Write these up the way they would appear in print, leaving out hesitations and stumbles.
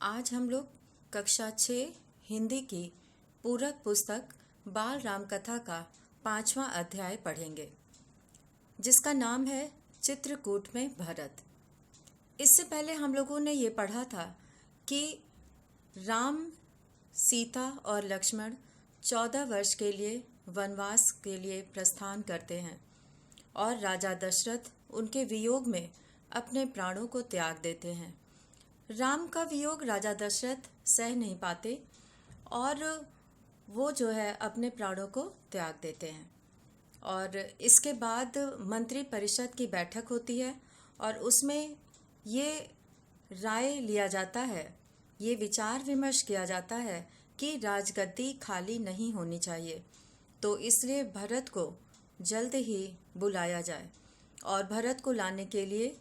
आज हम लोग कक्षा 6 हिंदी की पूरक पुस्तक बाल राम कथा का 5वां अध्याय पढ़ेंगे, जिसका नाम है चित्रकूट में भरत। इससे पहले हम लोगों ने ये पढ़ा था कि राम, सीता और लक्ष्मण 14 वर्ष के लिए वनवास के लिए प्रस्थान करते हैं और राजा दशरथ उनके वियोग में अपने प्राणों को त्याग देते हैं। राम का वियोग राजा दशरथ सह नहीं पाते और वो जो है अपने प्राणों को त्याग देते हैं। और इसके बाद मंत्री परिषद की बैठक होती है और उसमें ये राय लिया जाता है, ये विचार विमर्श किया जाता है कि राजगद्दी खाली नहीं होनी चाहिए, तो इसलिए भरत को जल्द ही बुलाया जाए और भरत को लाने के लिए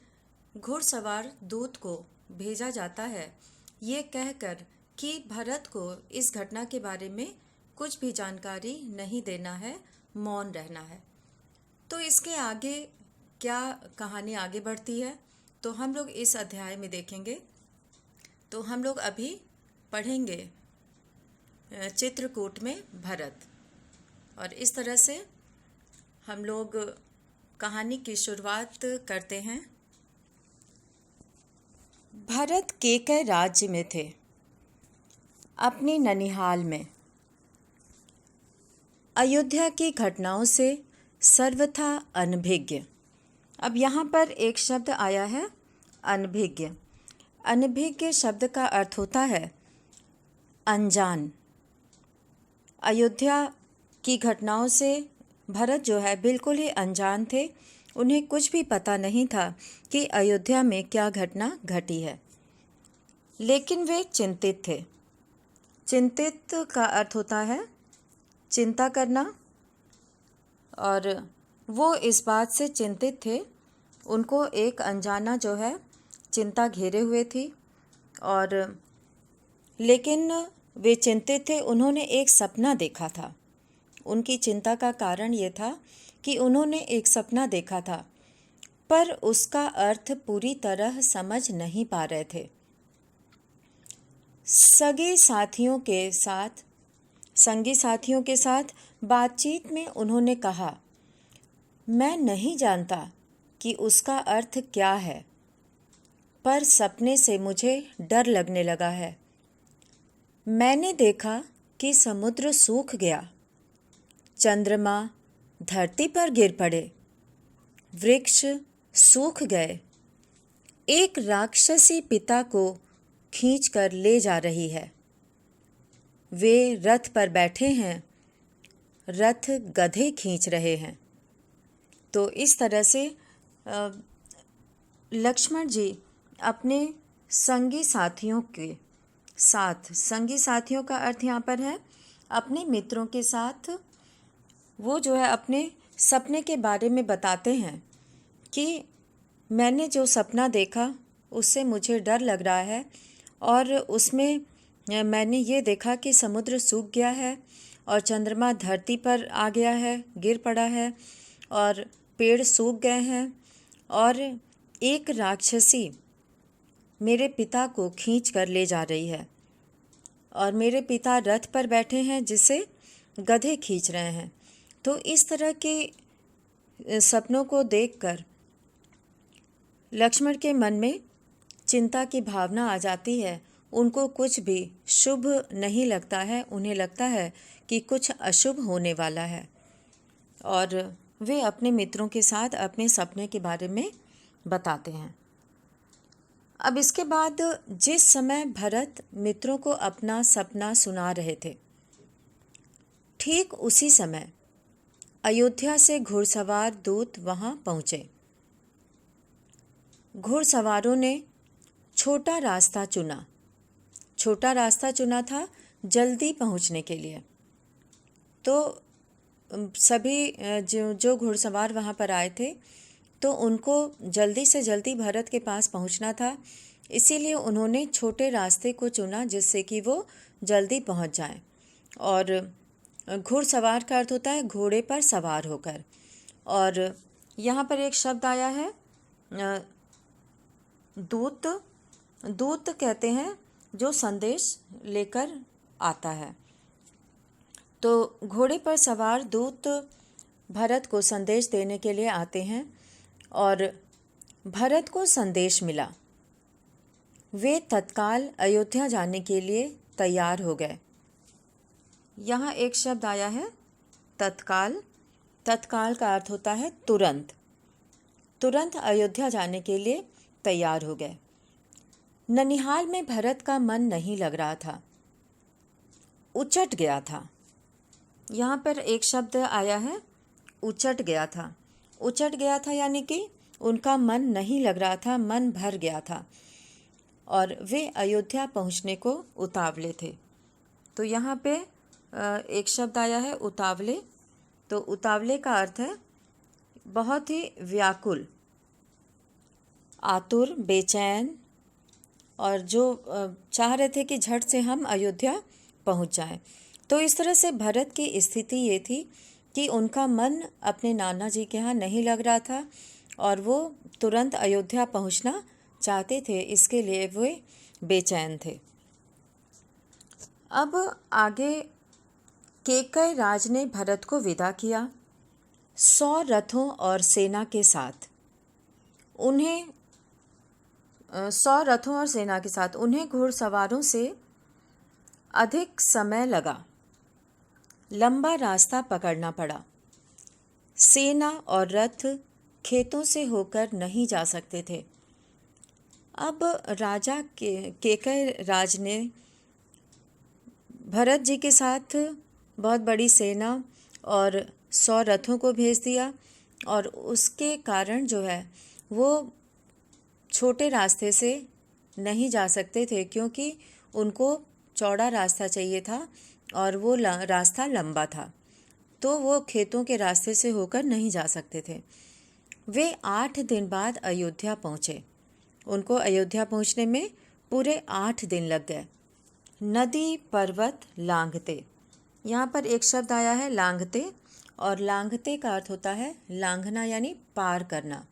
घुड़सवार दूत को भेजा जाता है, ये कहकर कि भरत को इस घटना के बारे में कुछ भी जानकारी नहीं देना है, मौन रहना है। तो इसके आगे क्या कहानी आगे बढ़ती है तो हम लोग इस अध्याय में देखेंगे। तो हम लोग अभी पढ़ेंगे चित्रकूट में भरत, और इस तरह से हम लोग कहानी की शुरुआत करते हैं। भरत केकय राज्य में थे, अपनी ननिहाल में। अयोध्या की घटनाओं से सर्वथा अनभिज्ञ। अब यहाँ पर एक शब्द आया है, अनभिज्ञ। अनभिज्ञ शब्द का अर्थ होता है अनजान। अयोध्या की घटनाओं से भरत जो है बिल्कुल ही अनजान थे। उन्हें कुछ भी पता नहीं था कि अयोध्या में क्या घटना घटी है, लेकिन वे चिंतित थे। चिंतित का अर्थ होता है चिंता करना, और वो इस बात से चिंतित थे, उनको एक अनजाना जो है चिंता घेरे हुए थी। और लेकिन वे चिंतित थे, उन्होंने एक सपना देखा था। उनकी चिंता का कारण ये था कि उन्होंने एक सपना देखा था, पर उसका अर्थ पूरी तरह समझ नहीं पा रहे थे। संगी साथियों के साथ बातचीत में उन्होंने कहा, मैं नहीं जानता कि उसका अर्थ क्या है, पर सपने से मुझे डर लगने लगा है। मैंने देखा कि समुद्र सूख गया, चंद्रमा धरती पर गिर पड़े, वृक्ष सूख गए, एक राक्षसी पिता को खींच कर ले जा रही है। वे रथ पर बैठे हैं, रथ गधे खींच रहे हैं। तो इस तरह से लक्ष्मण जी अपने संगी साथियों के साथ, संगी साथियों का अर्थ यहाँ पर है अपने मित्रों के साथ, वो जो है अपने सपने के बारे में बताते हैं कि मैंने जो सपना देखा उससे मुझे डर लग रहा है, और उसमें मैंने ये देखा कि समुद्र सूख गया है और चंद्रमा धरती पर आ गया है, गिर पड़ा है, और पेड़ सूख गए हैं, और एक राक्षसी मेरे पिता को खींच कर ले जा रही है, और मेरे पिता रथ पर बैठे हैं जिसे गधे खींच रहे हैं। तो इस तरह के सपनों को देखकर लक्ष्मण के मन में चिंता की भावना आ जाती है। उनको कुछ भी शुभ नहीं लगता है, उन्हें लगता है कि कुछ अशुभ होने वाला है, और वे अपने मित्रों के साथ अपने सपने के बारे में बताते हैं। अब इसके बाद जिस समय भरत मित्रों को अपना सपना सुना रहे थे, ठीक उसी समय अयोध्या से घुड़सवार दूत वहां पहुंचे। घुड़सवारों ने छोटा रास्ता चुना था जल्दी पहुंचने के लिए। तो सभी जो घुड़सवार वहां पर आए थे, तो उनको जल्दी से जल्दी भरत के पास पहुंचना था, इसीलिए उन्होंने छोटे रास्ते को चुना जिससे कि वो जल्दी पहुंच जाएं। और घुड़सवार का अर्थ होता है घोड़े पर सवार होकर। और यहाँ पर एक शब्द आया है दूत। दूत कहते हैं जो संदेश लेकर आता है। तो घोड़े पर सवार दूत भरत को संदेश देने के लिए आते हैं और भरत को संदेश मिला। वे तत्काल अयोध्या जाने के लिए तैयार हो गए। यहाँ एक शब्द आया है तत्काल। तत्काल का अर्थ होता है तुरंत। तुरंत अयोध्या जाने के लिए तैयार हो गए। ननिहाल में भरत का मन नहीं लग रहा था, उचट गया था। यहाँ पर एक शब्द आया है उचट गया था। उचट गया था यानी कि उनका मन नहीं लग रहा था, मन भर गया था और वे अयोध्या पहुँचने को उतावले थे। तो यहाँ पे एक शब्द आया है उतावले। तो उतावले का अर्थ है बहुत ही व्याकुल, आतुर, बेचैन, और जो चाह रहे थे कि झट से हम अयोध्या पहुंच जाएं। तो इस तरह से भरत की स्थिति ये थी कि उनका मन अपने नाना जी के यहाँ नहीं लग रहा था और वो तुरंत अयोध्या पहुंचना चाहते थे, इसके लिए वे बेचैन थे। अब आगे केकय राज ने भरत को विदा किया 100 रथों और सेना के साथ। उन्हें 100 रथों और सेना के साथ उन्हें घुड़सवारों से अधिक समय लगा, लंबा रास्ता पकड़ना पड़ा। सेना और रथ खेतों से होकर नहीं जा सकते थे। अब राजा केकय राज ने भरत जी के साथ बहुत बड़ी सेना और 100 रथों को भेज दिया और उसके कारण जो है वो छोटे रास्ते से नहीं जा सकते थे, क्योंकि उनको चौड़ा रास्ता चाहिए था और वो रास्ता लंबा था, तो वो खेतों के रास्ते से होकर नहीं जा सकते थे। वे 8 दिन बाद अयोध्या पहुँचे। उनको अयोध्या पहुँचने में पूरे 8 दिन लग गए। नदी पर्वत लांघते, यहाँ पर एक शब्द आया है लांघते, और लांघते का अर्थ होता है लांघना यानी पार करना।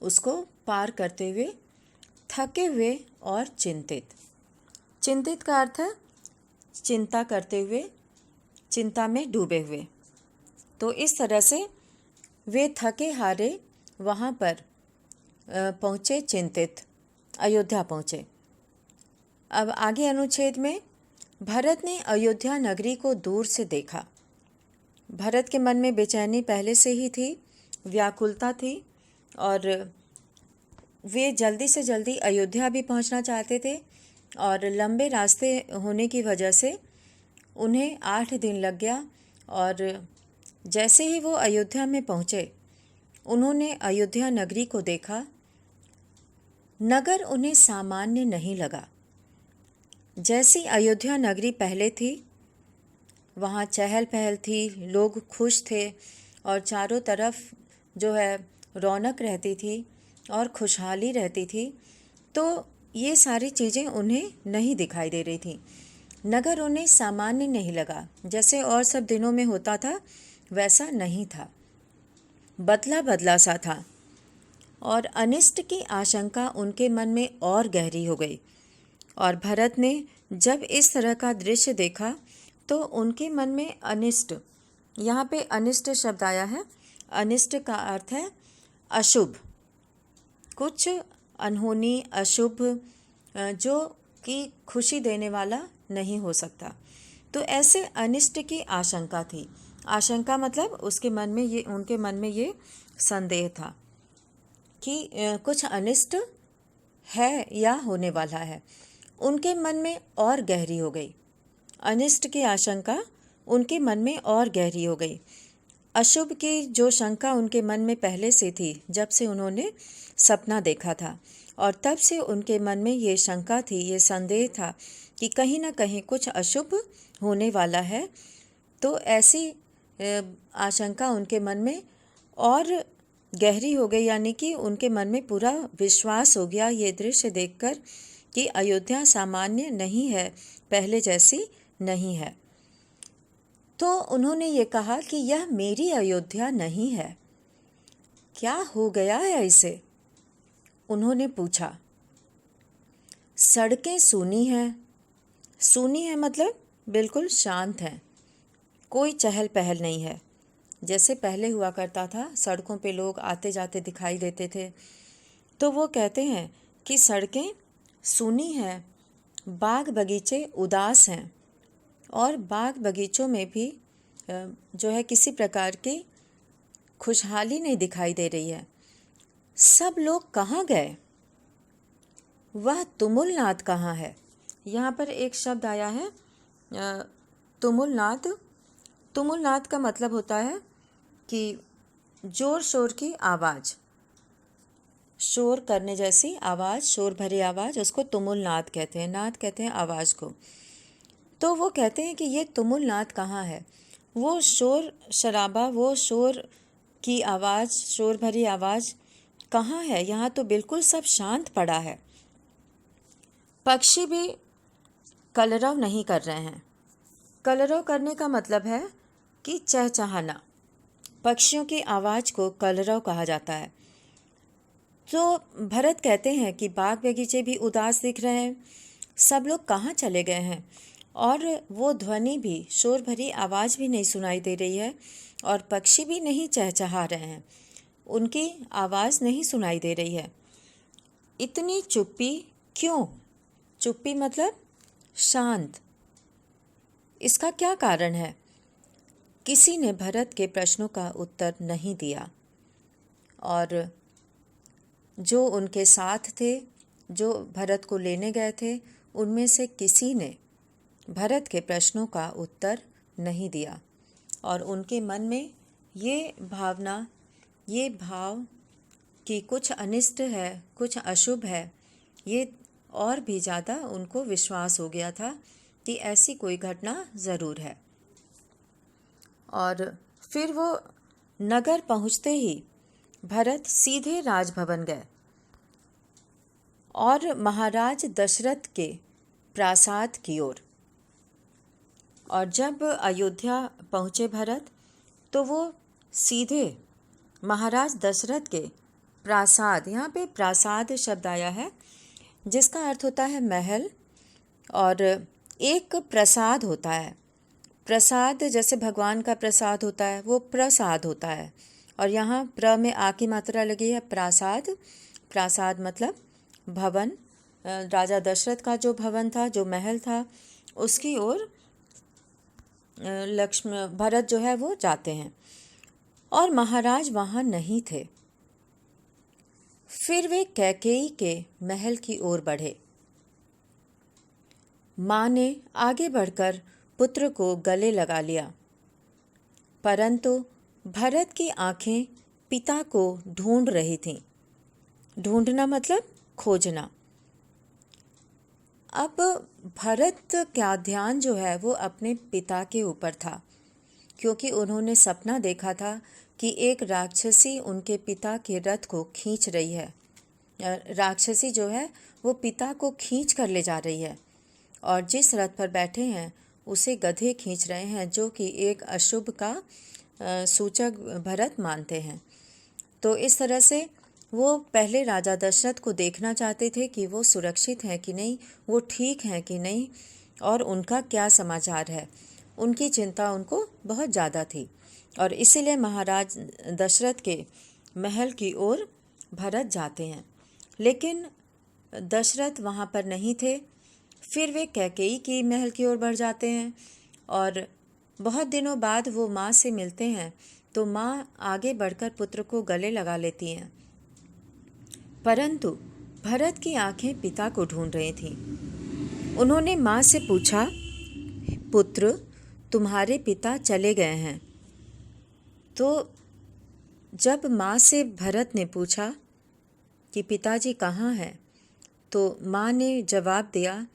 उसको पार करते हुए थके हुए और चिंतित। चिंतित का अर्थ है चिंता करते हुए, चिंता में डूबे हुए। तो इस तरह से वे थके हारे वहाँ पर पहुँचे, चिंतित अयोध्या पहुँचे। अब आगे अनुच्छेद में भरत ने अयोध्या नगरी को दूर से देखा। भरत के मन में बेचैनी पहले से ही थी, व्याकुलता थी और वे जल्दी से जल्दी अयोध्या भी पहुंचना चाहते थे और लंबे रास्ते होने की वजह से उन्हें 8 दिन लग गया। और जैसे ही वो अयोध्या में पहुंचे, उन्होंने अयोध्या नगरी को देखा। नगर उन्हें सामान्य नहीं लगा। जैसी अयोध्या नगरी पहले थी, वहाँ चहल पहल थी, लोग खुश थे और चारों तरफ जो है रौनक रहती थी और खुशहाली रहती थी, तो ये सारी चीज़ें उन्हें नहीं दिखाई दे रही थी। नगर उन्हें सामान्य नहीं लगा, जैसे और सब दिनों में होता था वैसा नहीं था, बदला बदला सा था। और अनिष्ट की आशंका उनके मन में और गहरी हो गई। और भरत ने जब इस तरह का दृश्य देखा तो उनके मन में अनिष्ट, यहाँ पे अनिष्ट शब्द आया है। अनिष्ट का अर्थ है अशुभ, कुछ अनहोनी, अशुभ, जो कि खुशी देने वाला नहीं हो सकता। तो ऐसे अनिष्ट की आशंका थी। आशंका मतलब उसके मन में ये, उनके मन में ये संदेह था कि कुछ अनिष्ट है या होने वाला है। उनके मन में और गहरी हो गई। अनिष्ट की आशंका उनके मन में और गहरी हो गई। अशुभ की जो शंका उनके मन में पहले से थी, जब से उन्होंने सपना देखा था, और तब से उनके मन में ये शंका थी, ये संदेह था कि कहीं ना कहीं कुछ अशुभ होने वाला है। तो ऐसी आशंका उनके मन में और गहरी हो गई, यानी कि उनके मन में पूरा विश्वास हो गया ये दृश्य देखकर कि अयोध्या सामान्य नहीं है, पहले जैसी नहीं है। तो उन्होंने ये कहा कि यह मेरी अयोध्या नहीं है, क्या हो गया है इसे? उन्होंने पूछा। सड़कें सूनी हैं। सूनी है मतलब बिल्कुल शांत हैं, कोई चहल पहल नहीं है। जैसे पहले हुआ करता था, सड़कों पे लोग आते जाते दिखाई देते थे। तो वो कहते हैं कि सड़कें सूनी हैं, बाग बगीचे उदास हैं और बाग बगीचों में भी जो है किसी प्रकार की खुशहाली नहीं दिखाई दे रही है। सब लोग कहाँ गए? वह तुमुलनाद कहाँ है? यहाँ पर एक शब्द आया है तुमुलनाद। तुमुलनाद का मतलब होता है कि जोर शोर की आवाज़, शोर करने जैसी आवाज़, शोर भरी आवाज़, उसको तुमुलनाद कहते हैं। नाद कहते हैं आवाज़ को। तो वो कहते हैं कि ये तुमुलनाद कहाँ है? वो शोर शराबा, वो शोर की आवाज़, शोर भरी आवाज़ कहाँ है? यहाँ तो बिल्कुल सब शांत पड़ा है। पक्षी भी कलरव नहीं कर रहे हैं। कलरव करने का मतलब है कि चहचहाना। पक्षियों की आवाज़ को कलरव कहा जाता है। तो भरत कहते हैं कि बाग बगीचे भी उदास दिख रहे हैं, सब लोग कहाँ चले गए हैं, और वो ध्वनि भी, शोर भरी आवाज़ भी नहीं सुनाई दे रही है और पक्षी भी नहीं चहचहा रहे हैं, उनकी आवाज़ नहीं सुनाई दे रही है। इतनी चुप्पी क्यों? चुप्पी मतलब शांत। इसका क्या कारण है? किसी ने भरत के प्रश्नों का उत्तर नहीं दिया और जो उनके साथ थे, जो भरत को लेने गए थे, उनमें से किसी ने भरत के प्रश्नों का उत्तर नहीं दिया और उनके मन में ये भावना, ये भाव कि कुछ अनिष्ट है, कुछ अशुभ है, ये और भी ज़्यादा उनको विश्वास हो गया था कि ऐसी कोई घटना ज़रूर है। और फिर वो नगर पहुँचते ही भरत सीधे राजभवन गए और महाराज दशरथ के प्रासाद की ओर। और जब अयोध्या पहुँचे भरत, तो वो सीधे महाराज दशरथ के प्रासाद, यहाँ पे प्रासाद शब्द आया है जिसका अर्थ होता है महल, और एक प्रसाद होता है। प्रसाद जैसे भगवान का प्रसाद होता है, वो प्रसाद होता है, और यहाँ प्र में आ की मात्रा लगी है। प्रासाद, प्रासाद मतलब भवन। राजा दशरथ का जो भवन था, जो महल था, उसकी ओर भरत जो है वो जाते हैं और महाराज वहाँ नहीं थे। फिर वे कैकेयी के महल की ओर बढ़े। माँ ने आगे बढ़कर पुत्र को गले लगा लिया, परंतु भरत की आंखें पिता को ढूंढ रही थीं। ढूंढना मतलब खोजना। अब भरत का ध्यान जो है वो अपने पिता के ऊपर था, क्योंकि उन्होंने सपना देखा था कि एक राक्षसी उनके पिता के रथ को खींच रही है। राक्षसी जो है वो पिता को खींच कर ले जा रही है और जिस रथ पर बैठे हैं उसे गधे खींच रहे हैं, जो कि एक अशुभ का सूचक भरत मानते हैं। तो इस तरह से वो पहले राजा दशरथ को देखना चाहते थे कि वो सुरक्षित हैं कि नहीं, वो ठीक हैं कि नहीं, और उनका क्या समाचार है। उनकी चिंता उनको बहुत ज़्यादा थी और इसीलिए महाराज दशरथ के महल की ओर भरत जाते हैं। लेकिन दशरथ वहाँ पर नहीं थे। फिर वे कैकेयी की महल की ओर बढ़ जाते हैं और बहुत दिनों बाद वो माँ से मिलते हैं, तो माँ आगे बढ़कर पुत्र को गले लगा लेती हैं, परंतु भरत की आंखें पिता को ढूंढ रही थीं। उन्होंने माँ से पूछा, पुत्र, तुम्हारे पिता चले गए हैं। तो जब माँ से भरत ने पूछा कि पिताजी कहाँ हैं, तो माँ ने जवाब दिया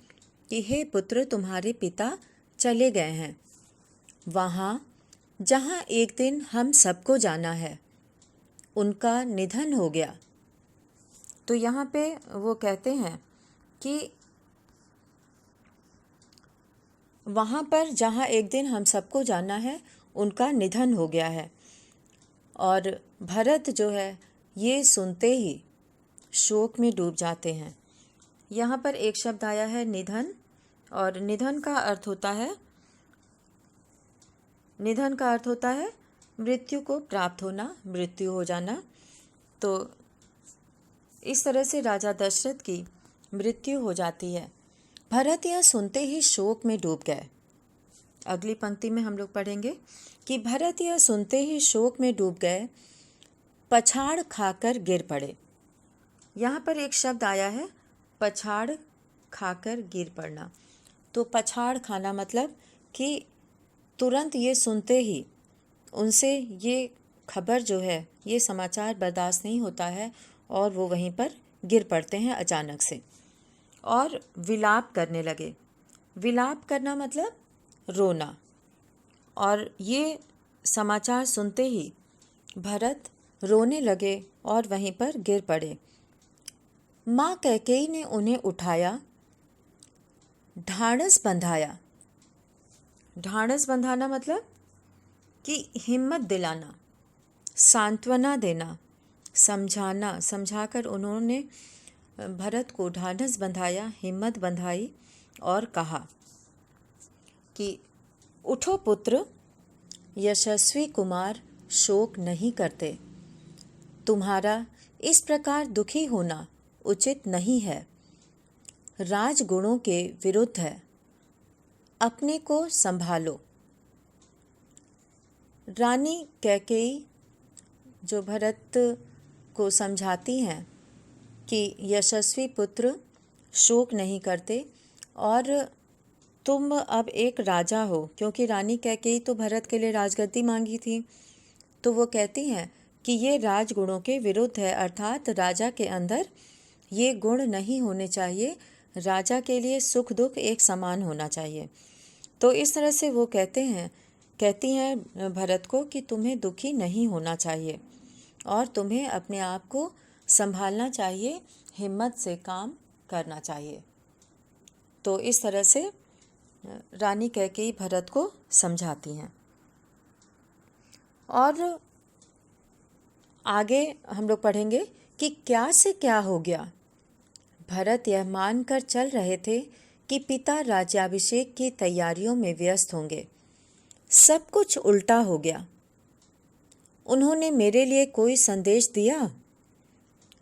कि हे पुत्र, तुम्हारे पिता चले गए हैं वहाँ जहाँ एक दिन हम सबको जाना है, उनका निधन हो गया। तो यहाँ पे वो कहते हैं कि वहाँ पर जहाँ एक दिन हम सबको जाना है, उनका निधन हो गया है। और भरत जो है ये सुनते ही शोक में डूब जाते हैं। यहाँ पर एक शब्द आया है निधन, और निधन का अर्थ होता है मृत्यु को प्राप्त होना, मृत्यु हो जाना। तो इस तरह से राजा दशरथ की मृत्यु हो जाती है। भरत यह सुनते ही शोक में डूब गए। अगली पंक्ति में हम लोग पढ़ेंगे कि भरत यह सुनते ही शोक में डूब गए, पछाड़ खाकर गिर पड़े। यहाँ पर एक शब्द आया है पछाड़ खाकर गिर पड़ना। तो पछाड़ खाना मतलब कि तुरंत ये सुनते ही उनसे ये खबर जो है, ये समाचार बर्दाश्त नहीं होता है और वो वहीं पर गिर पड़ते हैं अचानक से और विलाप करने लगे। विलाप करना मतलब रोना। और ये समाचार सुनते ही भरत रोने लगे और वहीं पर गिर पड़े। माँ कैकेयी ने उन्हें उठाया, ढाढ़स बंधाया। ढाढ़स बंधाना मतलब कि हिम्मत दिलाना, सांत्वना देना, समझाना। समझाकर उन्होंने भरत को ढाढ़स बंधाया, हिम्मत बंधाई और कहा कि उठो पुत्र, यशस्वी कुमार शोक नहीं करते। तुम्हारा इस प्रकार दुखी होना उचित नहीं है, राजगुणों के विरुद्ध है। अपने को संभालो। रानी कैकेयी जो भरत को समझाती हैं कि यशस्वी पुत्र शोक नहीं करते और तुम अब एक राजा हो, क्योंकि रानी कैकेयी तो भरत के लिए राजगद्दी मांगी थी। तो वो कहती हैं कि ये राजगुणों के विरुद्ध है, अर्थात राजा के अंदर ये गुण नहीं होने चाहिए। राजा के लिए सुख दुख एक समान होना चाहिए। तो इस तरह से वो कहती हैं भरत को कि तुम्हें दुखी नहीं होना चाहिए और तुम्हें अपने आप को संभालना चाहिए, हिम्मत से काम करना चाहिए। तो इस तरह से रानी कैकेयी भरत को समझाती हैं। और आगे हम लोग पढ़ेंगे कि क्या से क्या हो गया। भरत यह मानकर चल रहे थे कि पिता राज्याभिषेक की तैयारियों में व्यस्त होंगे। सब कुछ उल्टा हो गया। उन्होंने मेरे लिए कोई संदेश दिया?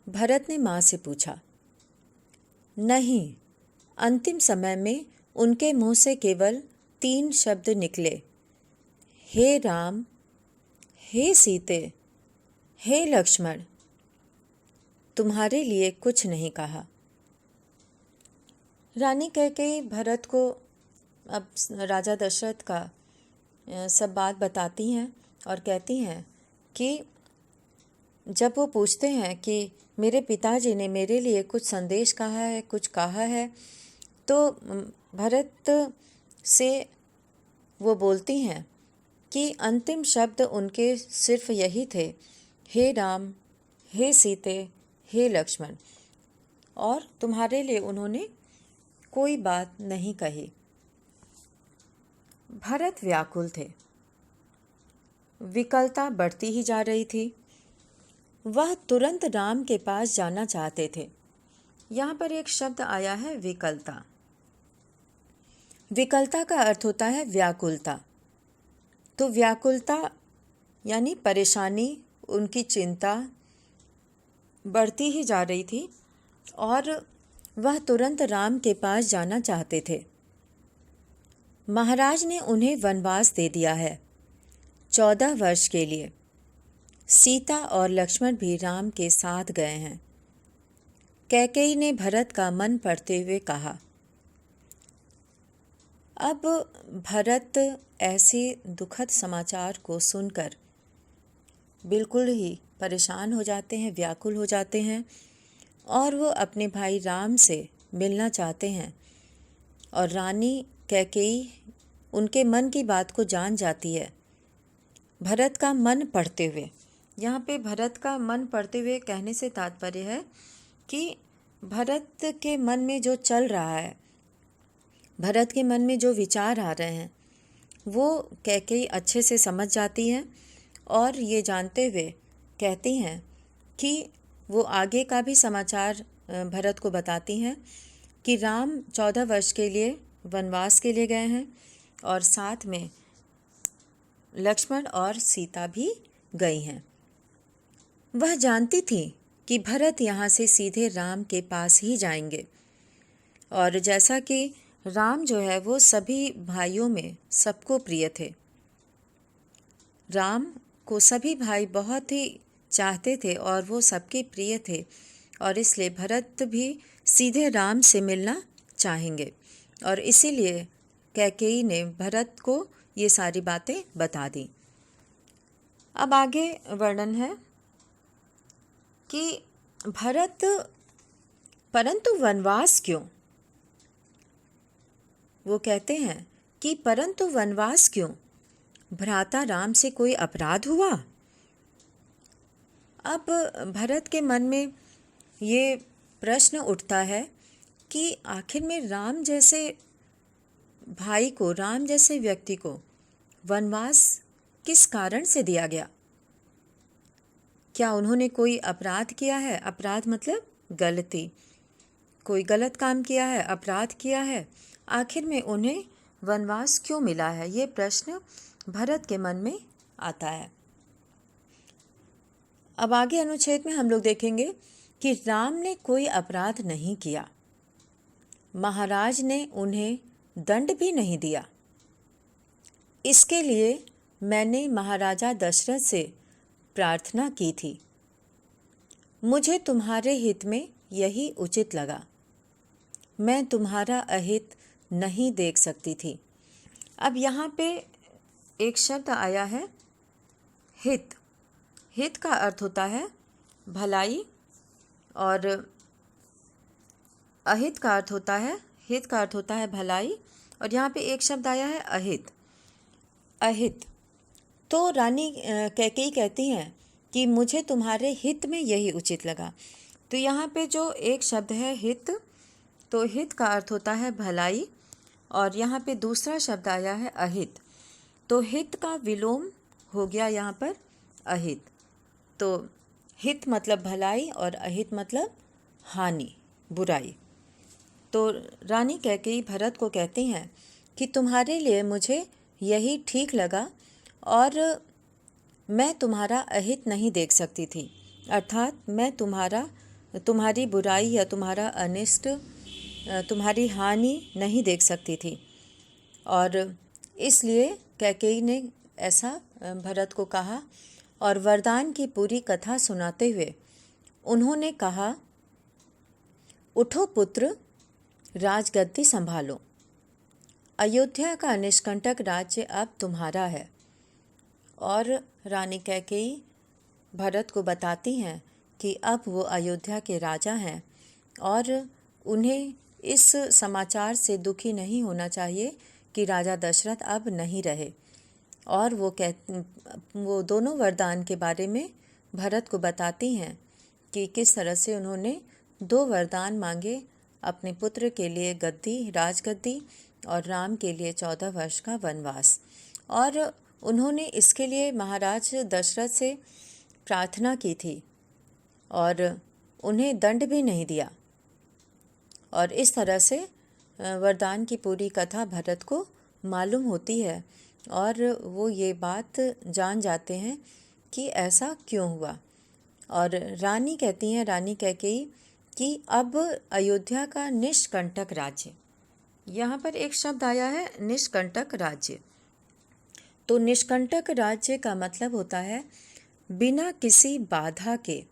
भरत ने माँ से पूछा। नहीं, अंतिम समय में उनके मुंह से केवल 3 शब्द निकले, हे राम, हे सीते, हे लक्ष्मण। तुम्हारे लिए कुछ नहीं कहा। रानी कैकेयी भरत को अब राजा दशरथ का सब बात बताती हैं और कहती हैं कि जब वो पूछते हैं कि मेरे पिताजी ने मेरे लिए कुछ संदेश कहा है, कुछ कहा है, तो भरत से वो बोलती हैं कि अंतिम शब्द उनके सिर्फ यही थे, हे राम, हे सीते, हे लक्ष्मण। और तुम्हारे लिए उन्होंने कोई बात नहीं कही। भरत व्याकुल थे। विकलता बढ़ती ही जा रही थी। वह तुरंत राम के पास जाना चाहते थे। यहाँ पर एक शब्द आया है विकलता। विकलता का अर्थ होता है व्याकुलता। तो व्याकुलता यानी परेशानी, उनकी चिंता बढ़ती ही जा रही थी और वह तुरंत राम के पास जाना चाहते थे। महाराज ने उन्हें वनवास दे दिया है 14 वर्ष के लिए। सीता और लक्ष्मण भी राम के साथ गए हैं। कैकेयी ने भरत का मन पढ़ते हुए कहा। अब भरत ऐसे दुखद समाचार को सुनकर बिल्कुल ही परेशान हो जाते हैं, व्याकुल हो जाते हैं और वो अपने भाई राम से मिलना चाहते हैं। और रानी कैकेयी उनके मन की बात को जान जाती है। भरत का मन पढ़ते हुए, यहाँ पे भरत का मन पढ़ते हुए कहने से तात्पर्य है कि भरत के मन में जो चल रहा है, भरत के मन में जो विचार आ रहे हैं, वो कैकेयी अच्छे से समझ जाती हैं और ये जानते हुए कहती हैं कि वो आगे का भी समाचार भरत को बताती हैं कि राम 14 वर्ष के लिए वनवास के लिए गए हैं और साथ में लक्ष्मण और सीता भी गई हैं। वह जानती थी कि भरत यहाँ से सीधे राम के पास ही जाएंगे और जैसा कि राम जो है वो सभी भाइयों में सबको प्रिय थे। राम को सभी भाई बहुत ही चाहते थे और वो सबके प्रिय थे और इसलिए भरत भी सीधे राम से मिलना चाहेंगे और इसीलिए कैकेयी ने भरत को ये सारी बातें बता दी। अब आगे वर्णन है कि भरत परंतु वनवास क्यों? वो कहते हैं कि परंतु वनवास क्यों? भ्राता राम से कोई अपराध हुआ? अब भरत के मन में ये प्रश्न उठता है कि आखिर में राम जैसे भाई को, राम जैसे व्यक्ति को वनवास किस कारण से दिया गया? क्या उन्होंने कोई अपराध किया है? अपराध मतलब गलती, कोई गलत काम किया है, अपराध किया है? आखिर में उन्हें वनवास क्यों मिला है? ये प्रश्न भरत के मन में आता है। अब आगे अनुच्छेद में हम लोग देखेंगे कि राम ने कोई अपराध नहीं किया, महाराज ने उन्हें दंड भी नहीं दिया। इसके लिए मैंने महाराजा दशरथ से प्रार्थना की थी। मुझे तुम्हारे हित में यही उचित लगा। मैं तुम्हारा अहित नहीं देख सकती थी। अब यहाँ पे एक शब्द आया है हित। हित का अर्थ होता है भलाई और अहित का अर्थ होता है, हित का अर्थ होता है भलाई और यहाँ पे एक शब्द आया है अहित। अहित तो रानी कैकेयी कहती हैं कि मुझे तुम्हारे हित में यही उचित लगा। तो यहाँ पे जो एक शब्द है हित, तो हित का अर्थ होता है भलाई और यहाँ पे दूसरा शब्द आया है अहित। तो हित का विलोम हो गया यहाँ पर अहित। तो हित मतलब भलाई और अहित मतलब हानि, बुराई। तो रानी कैकेयी भरत को कहती हैं कि तुम्हारे लिए मुझे यही ठीक लगा और मैं तुम्हारा अहित नहीं देख सकती थी, अर्थात मैं तुम्हारी बुराई या तुम्हारा अनिष्ट, तुम्हारी हानि नहीं देख सकती थी। और इसलिए कैकेयी ने ऐसा भरत को कहा और वरदान की पूरी कथा सुनाते हुए उन्होंने कहा, उठो पुत्र, राजगद्दी संभालो। अयोध्या का निष्कंटक राज्य अब तुम्हारा है। और रानी कैकेयी भरत को बताती हैं कि अब वो अयोध्या के राजा हैं और उन्हें इस समाचार से दुखी नहीं होना चाहिए कि राजा दशरथ अब नहीं रहे। और वो दोनों वरदान के बारे में भरत को बताती हैं कि किस तरह से उन्होंने 2 वरदान मांगे अपने पुत्र के लिए गद्दी, राजगद्दी और राम के लिए 14 वर्ष का वनवास। और उन्होंने इसके लिए महाराज दशरथ से प्रार्थना की थी और उन्हें दंड भी नहीं दिया। और इस तरह से वरदान की पूरी कथा भरत को मालूम होती है और वो ये बात जान जाते हैं कि ऐसा क्यों हुआ। और रानी कहती हैं, रानी कैकेयी, कि अब अयोध्या का निष्कंटक राज्य, यहाँ पर एक शब्द आया है निष्कंटक राज्य। तो निष्कंटक राज्य का मतलब होता है बिना किसी बाधा के,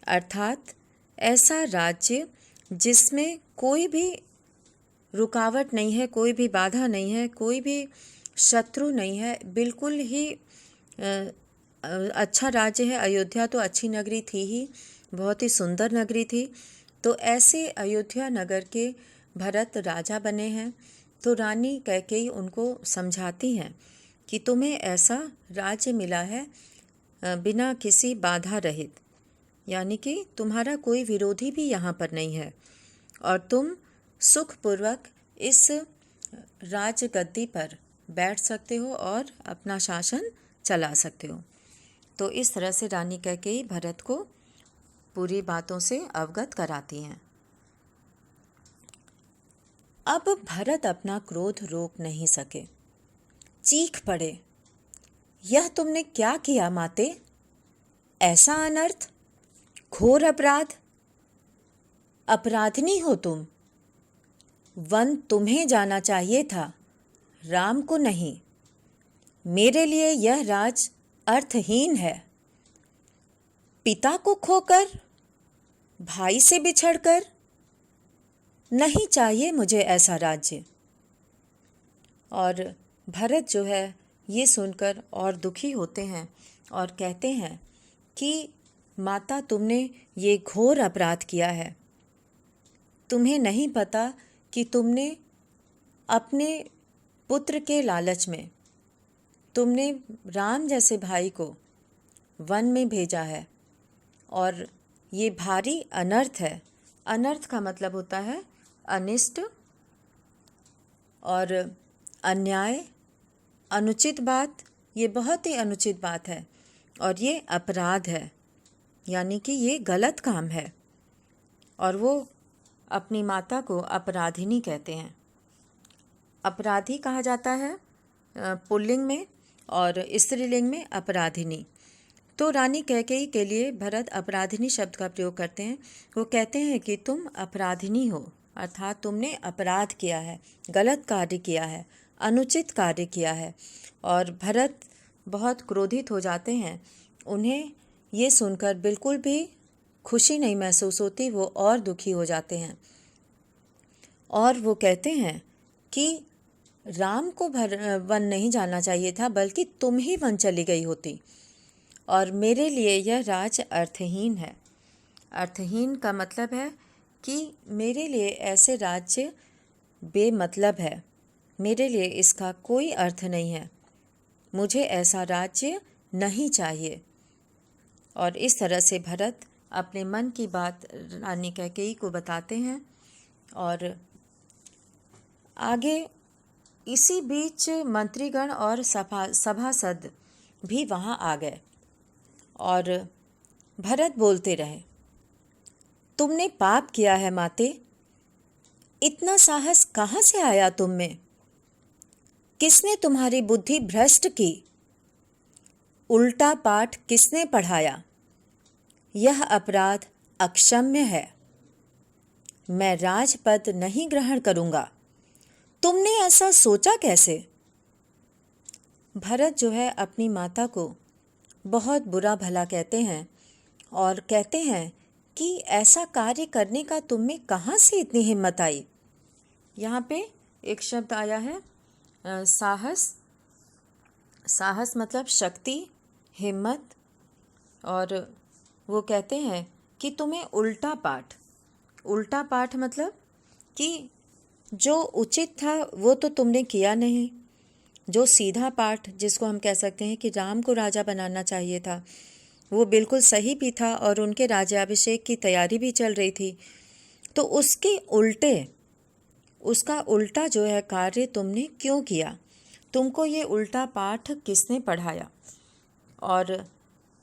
अर्थात ऐसा राज्य जिसमें कोई भी रुकावट नहीं है, कोई भी बाधा नहीं है, कोई भी शत्रु नहीं है, बिल्कुल ही अच्छा राज्य है। अयोध्या तो अच्छी नगरी थी ही, बहुत ही सुंदर नगरी थी। तो ऐसे अयोध्या नगर के भरत राजा बने हैं। तो रानी कैकेयी उनको समझाती हैं कि तुम्हें ऐसा राज्य मिला है बिना किसी बाधा रहित, यानी कि तुम्हारा कोई विरोधी भी यहाँ पर नहीं है और तुम सुखपूर्वक इस राजगद्दी पर बैठ सकते हो और अपना शासन चला सकते हो। तो इस तरह से रानी कैकेयी भरत को पूरी बातों से अवगत कराती हैं। अब भरत अपना क्रोध रोक नहीं सके, चीख पड़े, यह तुमने क्या किया माते? ऐसा अनर्थ, घोर अपराध, अपराधिनी हो तुम। वन तुम्हें जाना चाहिए था, राम को नहीं। मेरे लिए यह राज अर्थहीन है। पिता को खोकर, भाई से बिछड़कर, नहीं चाहिए मुझे ऐसा राज्य। और भरत जो है ये सुनकर और दुखी होते हैं और कहते हैं कि माता, तुमने ये घोर अपराध किया है। तुम्हें नहीं पता कि तुमने अपने पुत्र के लालच में तुमने राम जैसे भाई को वन में भेजा है और ये भारी अनर्थ है। अनर्थ का मतलब होता है अनिष्ट और अन्याय, अनुचित बात। ये बहुत ही अनुचित बात है और ये अपराध है, यानी कि ये गलत काम है। और वो अपनी माता को अपराधिनी कहते हैं। अपराधी कहा जाता है पुल्लिंग में और स्त्रीलिंग में अपराधिनी। तो रानी कैकेयी के लिए भरत अपराधिनी शब्द का प्रयोग करते हैं। वो कहते हैं कि तुम अपराधिनी हो, अर्थात तुमने अपराध किया है, गलत कार्य किया है, अनुचित कार्य किया है। और भरत बहुत क्रोधित हो जाते हैं। उन्हें ये सुनकर बिल्कुल भी खुशी नहीं महसूस होती, वो और दुखी हो जाते हैं। और वो कहते हैं कि राम को वन नहीं जाना चाहिए था, बल्कि तुम ही वन चली गई होती। और मेरे लिए यह राज अर्थहीन है। अर्थहीन का मतलब है कि मेरे लिए ऐसे राज्य बेमतलब है, मेरे लिए इसका कोई अर्थ नहीं है, मुझे ऐसा राज्य नहीं चाहिए। और इस तरह से भरत अपने मन की बात रानी कैकेयी को बताते हैं। और आगे इसी बीच मंत्रीगण और सभासद भी वहाँ आ गए और भरत बोलते रहे, तुमने पाप किया है माते। इतना साहस कहाँ से आया तुम में? किसने तुम्हारी बुद्धि भ्रष्ट की? उल्टा पाठ किसने पढ़ाया? यह अपराध अक्षम्य है। मैं राजपद नहीं ग्रहण करूँगा। तुमने ऐसा सोचा कैसे? भरत जो है अपनी माता को बहुत बुरा भला कहते हैं और कहते हैं कि ऐसा कार्य करने का तुम में कहाँ से इतनी हिम्मत आई। यहाँ पे एक शब्द आया है साहस। साहस मतलब शक्ति, हिम्मत। और वो कहते हैं कि तुम्हें उल्टा पाठ मतलब कि जो उचित था वो तो तुमने किया नहीं। जो सीधा पाठ, जिसको हम कह सकते हैं कि राम को राजा बनाना चाहिए था, वो बिल्कुल सही भी था और उनके राज्याभिषेक की तैयारी भी चल रही थी। तो उसके उल्टे, उसका उल्टा जो है कार्य तुमने क्यों किया? तुमको ये उल्टा पाठ किसने पढ़ाया? और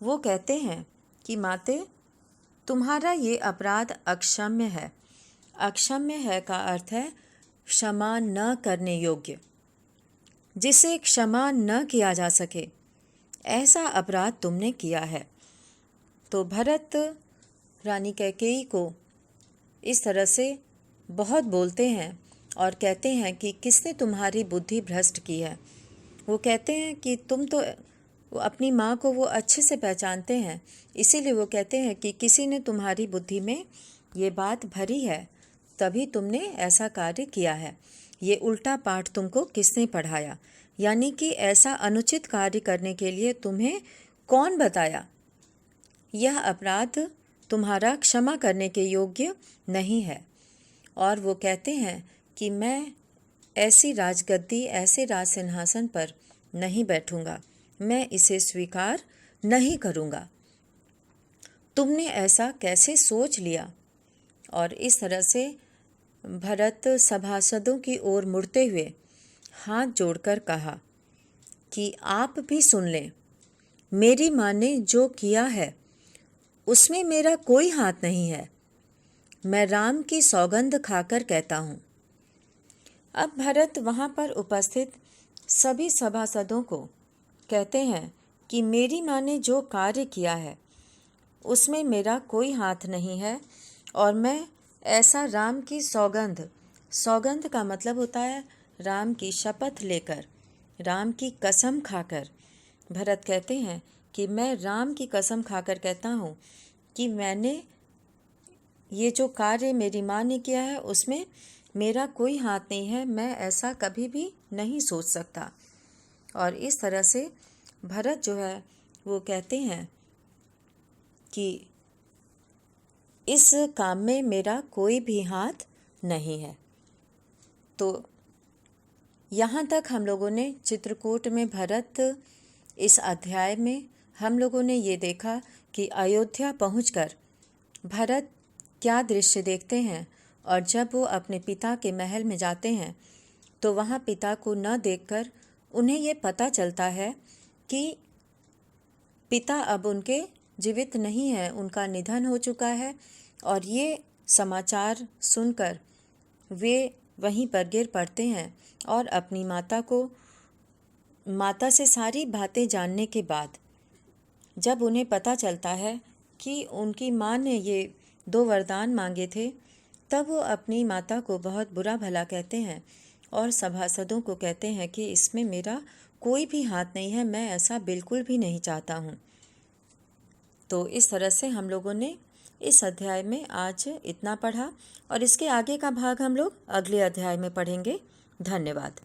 वो कहते हैं कि माते, तुम्हारा ये अपराध अक्षम्य है। अक्षम्य है का अर्थ है क्षमा न करने योग्य, जिसे क्षमा न किया जा सके, ऐसा अपराध तुमने किया है। तो भरत रानी कैकेयी को इस तरह से बहुत बोलते हैं और कहते हैं कि किसने तुम्हारी बुद्धि भ्रष्ट की है। वो कहते हैं कि तुम तो अपनी माँ को वो अच्छे से पहचानते हैं, इसीलिए वो कहते हैं कि किसी ने तुम्हारी बुद्धि में ये बात भरी है, तभी तुमने ऐसा कार्य किया है। ये उल्टा पाठ तुमको किसने पढ़ाया? यानी कि ऐसा अनुचित कार्य करने के लिए तुम्हें कौन बताया? यह अपराध तुम्हारा क्षमा करने के योग्य नहीं है। और वो कहते हैं कि मैं ऐसी राजगद्दी, ऐसे राज सिंहासन पर नहीं बैठूंगा, मैं इसे स्वीकार नहीं करूंगा। तुमने ऐसा कैसे सोच लिया? और इस तरह से भरत सभासदों की ओर मुड़ते हुए हाथ जोड़कर कहा कि आप भी सुन लें, मेरी माँ ने जो किया है उसमें मेरा कोई हाथ नहीं है। मैं राम की सौगंध खाकर कहता हूँ, अब भरत वहाँ पर उपस्थित सभी सभासदों को कहते हैं कि मेरी माँ ने जो कार्य किया है उसमें मेरा कोई हाथ नहीं है, और मैं ऐसा राम की सौगंध, सौगंध का मतलब होता है राम की शपथ लेकर, राम की कसम खाकर, भरत कहते हैं कि मैं राम की कसम खाकर कहता हूँ कि मैंने ये जो कार्य मेरी माँ ने किया है उसमें मेरा कोई हाथ नहीं है, मैं ऐसा कभी भी नहीं सोच सकता। और इस तरह से भरत जो है वो कहते हैं कि इस काम में मेरा कोई भी हाथ नहीं है। तो यहाँ तक हम लोगों ने चित्रकूट में भरत, इस अध्याय में हम लोगों ने ये देखा कि अयोध्या पहुंचकर भरत क्या दृश्य देखते हैं, और जब वो अपने पिता के महल में जाते हैं तो वहाँ पिता को न देखकर उन्हें ये पता चलता है कि पिता अब उनके जीवित नहीं हैं, उनका निधन हो चुका है। और ये समाचार सुनकर वे वहीं पर गिर पड़ते हैं और अपनी माता से सारी बातें जानने के बाद जब उन्हें पता चलता है कि उनकी माँ ने ये 2 वरदान मांगे थे, तब वो अपनी माता को बहुत बुरा भला कहते हैं और सभासदों को कहते हैं कि इसमें मेरा कोई भी हाथ नहीं है, मैं ऐसा बिल्कुल भी नहीं चाहता हूँ। तो इस तरह से हम लोगों ने इस अध्याय में आज इतना पढ़ा, और इसके आगे का भाग हम लोग अगले अध्याय में पढ़ेंगे। धन्यवाद।